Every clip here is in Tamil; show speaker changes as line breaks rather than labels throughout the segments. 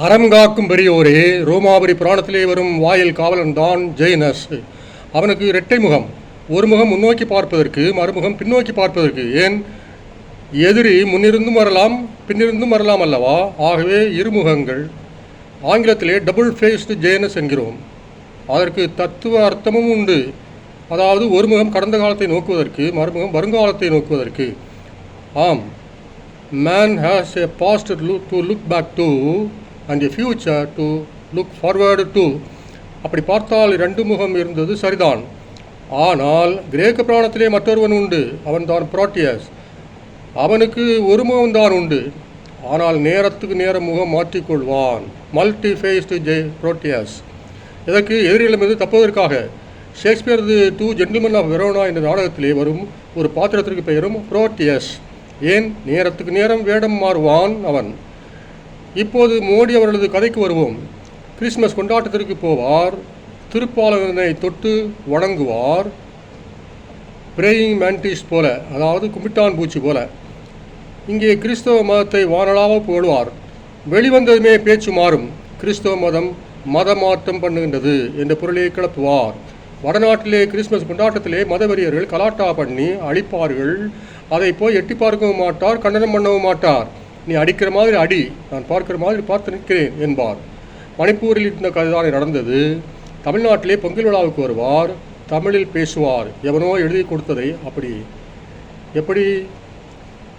அறம் காக்கும் பெரியோரே, ரோமாபுரி புராணத்திலே வரும் வாயில் காவலன் தான் ஜெயினஸ். அவனுக்கு இரட்டை முகம். ஒரு முகம் முன்னோக்கி பார்ப்பதற்கு, மறுமுகம் பின்னோக்கி பார்ப்பதற்கு. ஏன், எதிரி முன்னிருந்தும் வரலாம் பின்னிருந்தும் வரலாம் அல்லவா? ஆகவே இருமுகங்கள். ஆங்கிலத்திலே டபுள் ஃபேஸ்டு ஜெயினஸ் என்கிறோம். அதற்கு தத்துவ அர்த்தமும் உண்டு. அதாவது ஒரு முகம் கடந்த காலத்தை நோக்குவதற்கு, மறுமுகம் வருங்காலத்தை நோக்குவதற்கு. ஆம், man has a past to look back to and a future to look forward to. அப்படி பார்த்தால் இரண்டு முகம் இருந்தது சரிதான். ஆனால் கிரேக்க புராணத்திலே மற்றொருவன் உண்டு. அவன் தான் புரோட்டியஸ். அவனுக்கு ஒரு முகம்தான் உண்டு. ஆனால் நேரத்துக்கு நேரம் முகம் மாற்றிக்கொள்வான். Multi faced Proteus. இதற்கு எதிரிகளிடமிருந்து தப்புவதற்காக ஷேக்ஸ்பியரது டூ ஜென்டில்மன் ஆஃப் வெரோனா என்ற நாடகத்திலே வரும் ஒரு பாத்திரத்திற்கு பெயரும் புரோட்டியஸ். ஏன், நேரத்துக்கு நேரம் வேடம் மாறுவான் அவன். இப்போது மோடி அவர்களது கதைக்கு வருவோம். கிறிஸ்மஸ் கொண்டாட்டத்திற்கு போவார். திருப்பாலகனை தொட்டு வணங்குவார். பிரேயிங் மேண்டிஸ் போல, அதாவது கும்பிட்டான் பூச்சி போல. இங்கே கிறிஸ்தவ மதத்தை வானளாக புகழ்வார். வெளிவந்ததுமே பேச்சு மாறும். கிறிஸ்தவ மதம் மதமாற்றம் பண்ணுகின்றது என்ற பொருளை கிளப்புவார். வடநாட்டிலே கிறிஸ்மஸ் கொண்டாட்டத்திலே மதவெறியர்கள் கலாட்டா பண்ணி அழிப்பார்கள். அதை போய் எட்டி பார்க்கவும் மாட்டார், கண்டனம் பண்ணவும் மாட்டார். நீ அடிக்கிற மாதிரி அடி, நான் பார்க்கிற மாதிரி பார்த்து நிற்கிறேன் என்பார். மணிப்பூரில் இந்த கதைதான் நடந்தது. தமிழ்நாட்டிலே பொங்கல் விழாவுக்கு வருவார். தமிழில் பேசுவார். எவனோ எழுதி கொடுத்ததை அப்படி. எப்படி?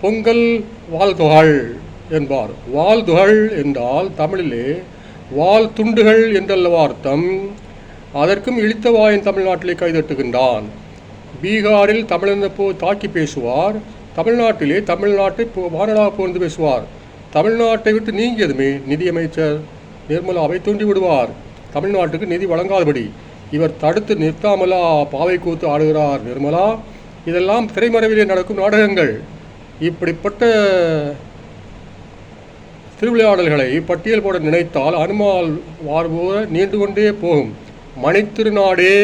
பொங்கல் வாழ்துகள் என்பார். வாழ்துகள் என்றால் தமிழிலே வால் துண்டுகள் என்றல்லவா அர்த்தம். அதற்கும் இழித்த வாயன் தமிழ்நாட்டிலே கைதட்டுகின்றான். பீகாரில் தமிழனை தாக்கி பேசுவார். தமிழ்நாட்டிலே தமிழ்நாட்டை வானலாக புகழ்ந்து பேசுவார். தமிழ்நாட்டை விட்டு நீங்கியதுமே நிதியமைச்சர் நிர்மலாவை தூண்டி விடுவார். தமிழ்நாட்டுக்கு நிதி வழங்காதபடி. இவர் தடுத்து நிறுத்தாமலா பாவை கூத்து ஆடுகிறார் நிர்மலா. இதெல்லாம் திரைமறைவிலே நடக்கும் நாடகங்கள். இப்படிப்பட்ட திருவிளையாடல்களை பட்டியல் போட நினைத்தால் அனுமால் வார்போல நீண்டு கொண்டே போகும். மணித்திருநாடே,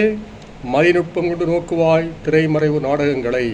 மதிநுட்பம் கொண்டு நோக்குவாய் திரைமறைவு நாடகங்களை.